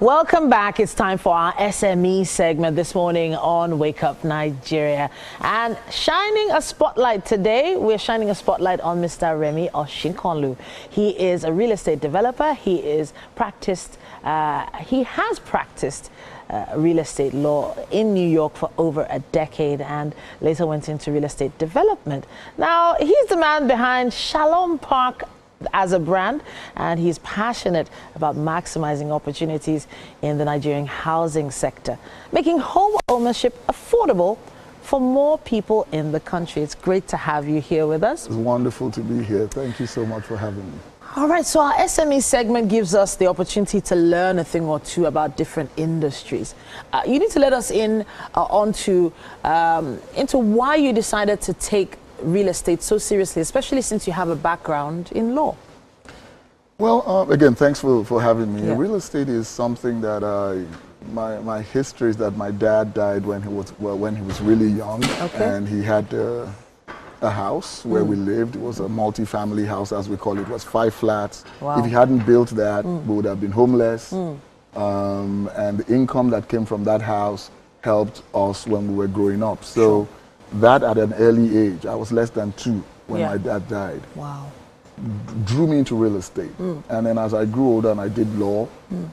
Welcome back. It's time for our SME segment this morning on Wake Up Nigeria. And shining a spotlight today, we're shining a spotlight on Mr. Remi Oshikanlu. He is a real estate developer. He has practiced real estate law in New York for over a decade and later went into real estate development. Now, he's the man behind Shalom Park as a brand, and he's passionate about maximizing opportunities in the Nigerian housing sector, making home ownership affordable for more people in the country. It's great to have you here with us. It's wonderful to be here. Thank you so much for having me. All right, so our SME segment gives us the opportunity to learn a thing or two about different industries. You need to let us in into why you decided to take real estate so seriously, especially since you have a background in law. Well, again, thanks for having me. Yeah. Real estate is something that my history is that my dad died when he was really young, Okay. and he had a house where we lived. It was a multi-family house, as we call it. It was 5 flats. Wow. If he hadn't built that, we would have been homeless. And the income that came from that house helped us when we were growing up. So that at an early age, I was less than 2 when my dad died. Wow. Drew me into real estate. And then as I grew older and I did law,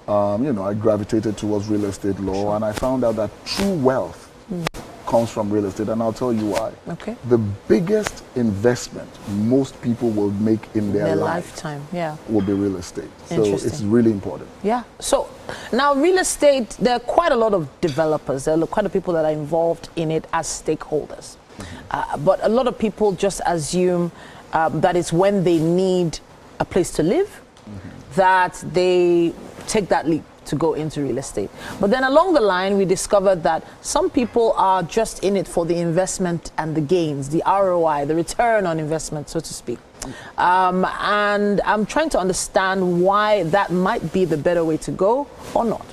I gravitated towards real estate law, and I found out that true wealth comes from real estate, and I'll tell you why. Okay. The biggest investment most people will make in their lifetime, will be real estate. So Interesting. it's really important. Yeah. So now real estate, there are quite a lot of developers. There are quite a people that are involved in it as stakeholders. But a lot of people just assume that it's when they need a place to live that they take that leap to go into real estate. But then along the line, we discovered that some people are just in it for the investment and the gains, the ROI, the return on investment, so to speak. And I'm trying to understand why that might be the better way to go or not.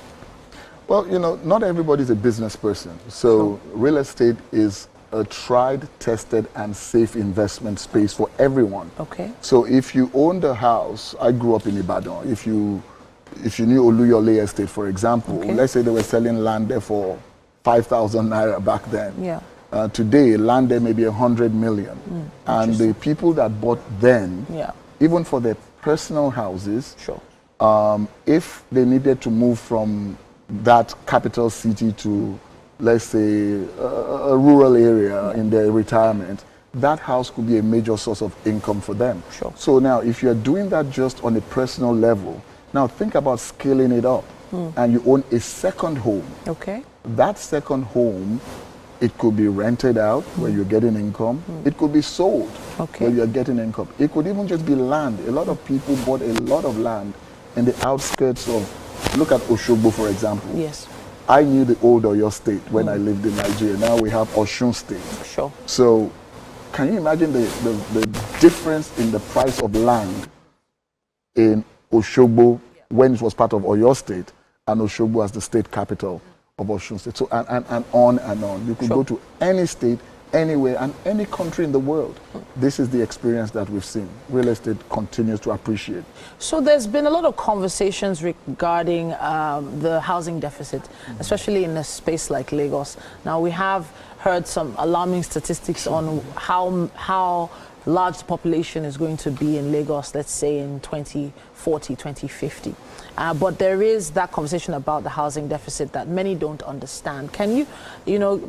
Well, not everybody's a business person. So real estate is a tried, tested, and safe investment space for everyone. Okay. So if you owned a house, I grew up in Ibadan. If you knew Oluyole Estate, for example, let's say they were selling land there for 5,000 naira back then. Yeah. Today, land there may be 100 million. And the people that bought then, even for their personal houses, if they needed to move from that capital city to, let's say, a rural area in their retirement, that house could be a major source of income for them. So now, if you're doing that just on a personal level, now think about scaling it up, and you own a second home. Okay. That second home, it could be rented out where you're getting income. It could be sold where you're getting income. It could even just be land. A lot of people bought a lot of land in the outskirts of, look at Oshogbo, for example. Yes. I knew the old Oyo State when I lived in Nigeria. Now we have Osun State. Sure. So can you imagine the difference in the price of land in Oshogbo when it was part of Oyo State and Oshogbo as the state capital of Osun State? So and on and on. You could go to any state, anywhere, and any country in the world. This is the experience that we've seen. Real estate continues to appreciate. So there's been a lot of conversations regarding the housing deficit, especially in a space like Lagos. Now, we have heard some alarming statistics on how large the population is going to be in Lagos, let's say in 2040, 2050. But there is that conversation about the housing deficit that many don't understand. Can you,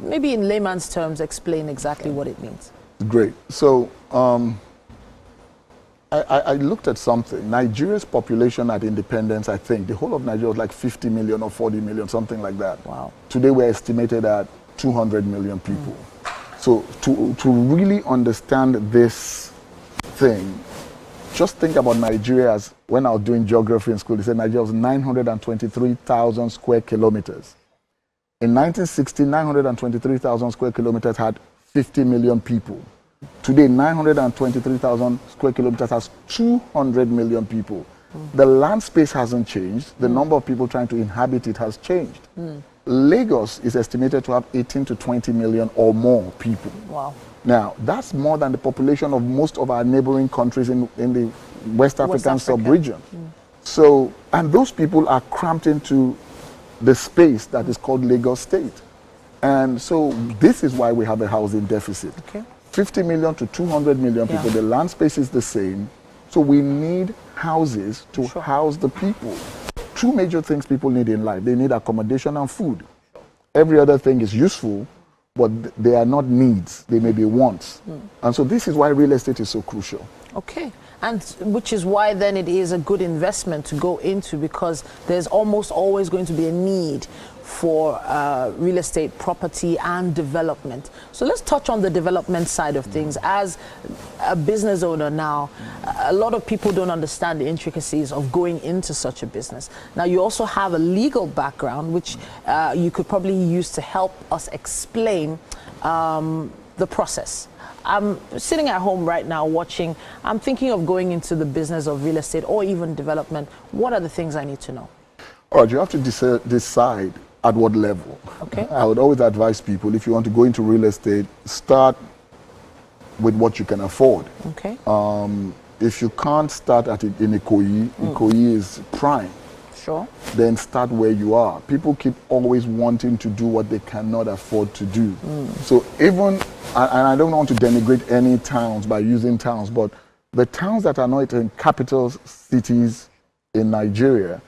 maybe in layman's terms, explain exactly what it means? Great. So I looked at something. Nigeria's population at independence, I think, the whole of Nigeria was like 50 million or 40 million, something like that. Wow. Today we're estimated at 200 million people. So to really understand this thing, just think about Nigeria as, when I was doing geography in school, they said Nigeria was 923,000 square kilometers. In 1960, 923,000 square kilometers had 50 million people. Today, 923,000 square kilometers has 200 million people. The land space hasn't changed. The number of people trying to inhabit it has changed. Lagos is estimated to have 18 to 20 million or more people. Wow. Now, that's more than the population of most of our neighboring countries in the West African sub-region. So, and those people are cramped into the space that is called Lagos State. And so this is why we have a housing deficit. Okay. 50 million to 200 million people, the land space is the same. So we need houses to house the people. Two major things people need in life. They need accommodation and food. Every other thing is useful, but they are not needs. They may be wants. And so this is why real estate is so crucial. Okay. And which is why then it is a good investment to go into, because there's almost always going to be a need for real estate property and development. So let's touch on the development side of things. As a business owner now, a lot of people don't understand the intricacies of going into such a business. Now, you also have a legal background, which you could probably use to help us explain the process. I'm sitting at home right now watching. I'm thinking of going into the business of real estate or even development. What are the things I need to know? All right, you have to decide at what level. Okay. I would always advise people, if you want to go into real estate, start with what you can afford. Okay. If you can't start at it in Ikoyi, Ikoyi is prime. Sure. Then start where you are. People keep always wanting to do what they cannot afford to do. So even, and I don't want to denigrate any towns by using towns, but the towns that are not in capital cities in Nigeria,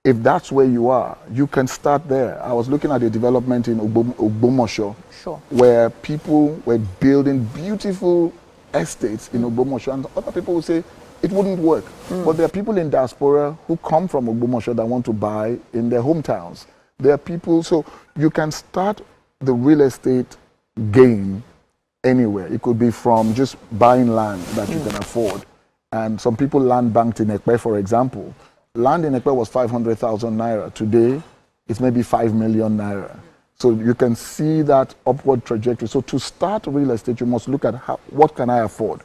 if that's where you are, you can start there. I was looking at a development in Ogbomoso, where people were building beautiful estates in Ogbomoso, and other people would say it wouldn't work. But there are people in diaspora who come from Ogbomoso that want to buy in their hometowns. There are people, so you can start the real estate game anywhere. It could be from just buying land that you can afford. And some people land banked in Ekpe, for example. Land in Ekpe was 500,000 naira. Today, it's maybe 5 million naira. So you can see that upward trajectory. So to start real estate, you must look at what can I afford.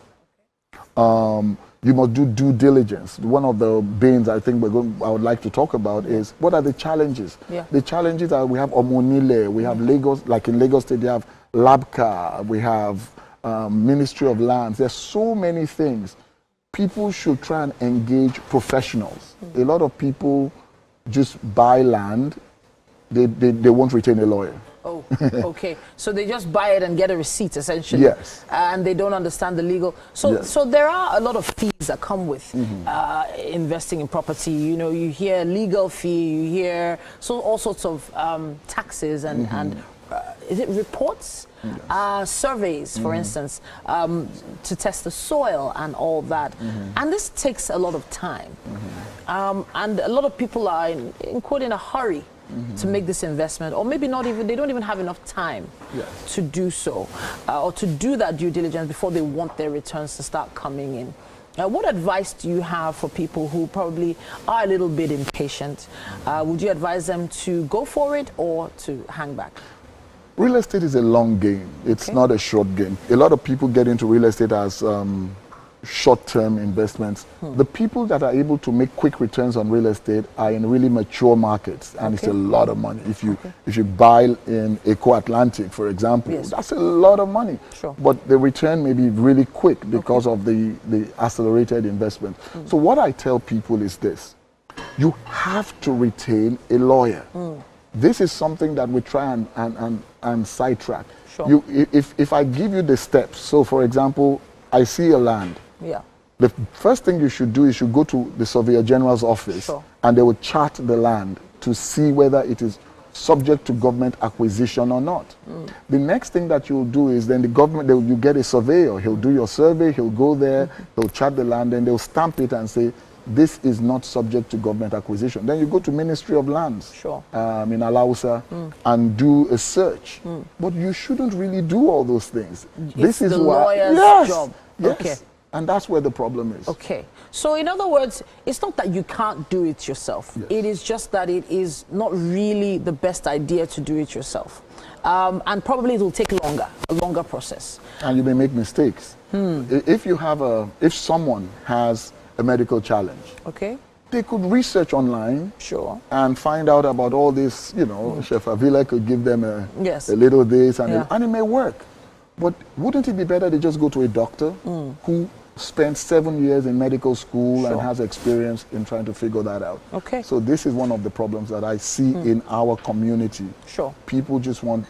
You must do due diligence. One of the bins I think I would like to talk about is what are the challenges? The challenges are we have Omonile, we have Lagos, like in Lagos State, they have Labka, we have Ministry of Lands. There's so many things. People should try and engage professionals. A lot of people just buy land, they won't retain a lawyer. Oh, okay. So they just buy it and get a receipt, essentially. Yes. And they don't understand the legal. So, so there are a lot of fees that come with investing in property. You know, you hear legal fee, you hear all sorts of taxes and is it reports? Yes. Surveys, for instance, to test the soil and all that. And this takes a lot of time. And a lot of people are in quote in a hurry to make this investment, or maybe not even, they don't even have enough time to do so, or to do that due diligence before they want their returns to start coming in. What advice do you have for people who probably are a little bit impatient? Would you advise them to go for it or to hang back? Real estate is a long game. It's not a short game. A lot of people get into real estate as short-term investments. The people that are able to make quick returns on real estate are in really mature markets, and it's a lot of money. If you buy in Eco Atlantic, for example, that's a lot of money. But the return may be really quick because of the accelerated investment. So what I tell people is this: you have to retain a lawyer. This is something that we try and sidetrack. If I give you the steps, so for example, I see a land. The first thing you should do is you go to the Surveyor General's office and they will chart the land to see whether it is subject to government acquisition or not. The next thing that you'll do is then the government, you get a surveyor, he'll do your survey, he'll go there, he'll chart the land, and they'll stamp it and say, this is not subject to government acquisition. Then you go to Ministry of Lands in Alausa and do a search. But you shouldn't really do all those things. This is the lawyer's job. Yes. And that's where the problem is. So in other words, it's not that you can't do it yourself. It is just that it is not really the best idea to do it yourself. And probably it will take a longer process. And you may make mistakes. If someone has a medical challenge, they could research online and find out about all this, Chef Avila could give them a little this and it may work. But wouldn't it be better they just go to a doctor who spent 7 years in medical school Sure. and has experience in trying to figure that out. Okay. So this is one of the problems that I see in our community. Sure. People just want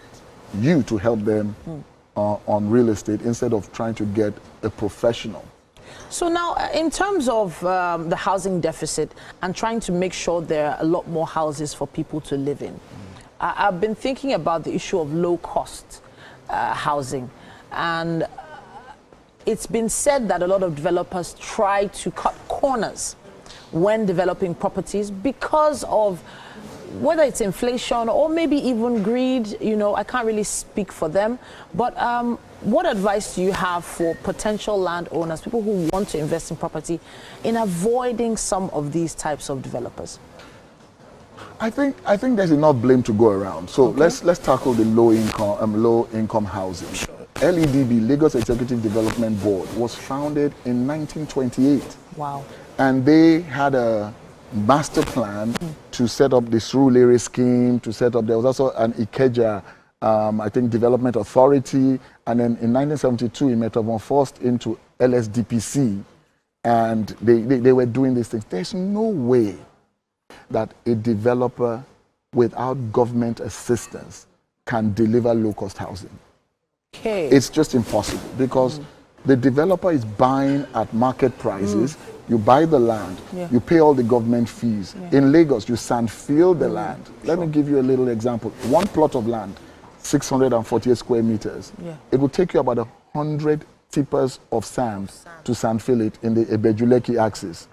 you to help them on real estate instead of trying to get a professional. So now, in terms of the housing deficit and trying to make sure there are a lot more houses for people to live in, I've been thinking about the issue of low-cost housing. And it's been said that a lot of developers try to cut corners when developing properties because of whether it's inflation or maybe even greed. You know, I can't really speak for them. But what advice do you have for potential landowners, people who want to invest in property, in avoiding some of these types of developers? I think there's enough blame to go around. So let's tackle the low income housing. Sure. LEDB, Lagos Executive Development Board, was founded in 1928. Wow. And they had a master plan to set up the Surulere scheme, to set up, there was also an Ikeja, I think, Development Authority. And then in 1972, it metamorphosed into LSDPC. And they were doing these things. There's no way that a developer without government assistance can deliver low-cost housing. Okay. It's just impossible because the developer is buying at market prices. You buy the land, you pay all the government fees. In Lagos, you sand fill the land. Let me give you a little example. One plot of land, 648 square meters. It will take you about 100 tippers of sand to sand fill it in the Ebejuleki axis.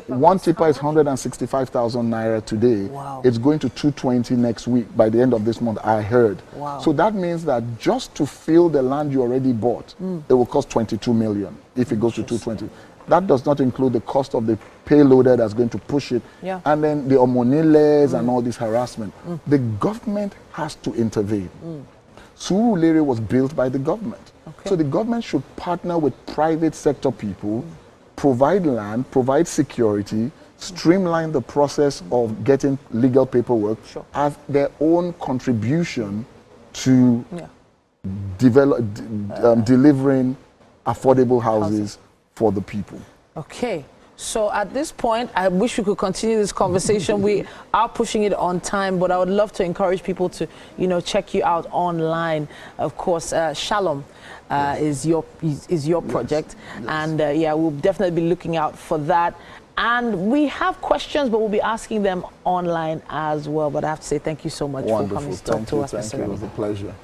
And one tipper is 165,000 naira today. Wow. It's going to 220 next week by the end of this month, I heard. Wow. So that means that just to fill the land you already bought, it will cost 22 million if it goes to 220. That does not include the cost of the payloader that's going to push it, and then the omoniles and all this harassment. The government has to intervene. Surulere was built by the government. So the government should partner with private sector people, provide land, provide security, streamline the process of getting legal paperwork as their own contribution to delivering affordable houses for the people. Okay. So at this point, I wish we could continue this conversation. We are pushing it on time, but I would love to encourage people to, you know, check you out online. Of course, Shalom is your project, and yeah, we'll definitely be looking out for that. And we have questions, but we'll be asking them online as well. But I have to say thank you so much for coming to talk to us, Mr. Remi. It was a pleasure.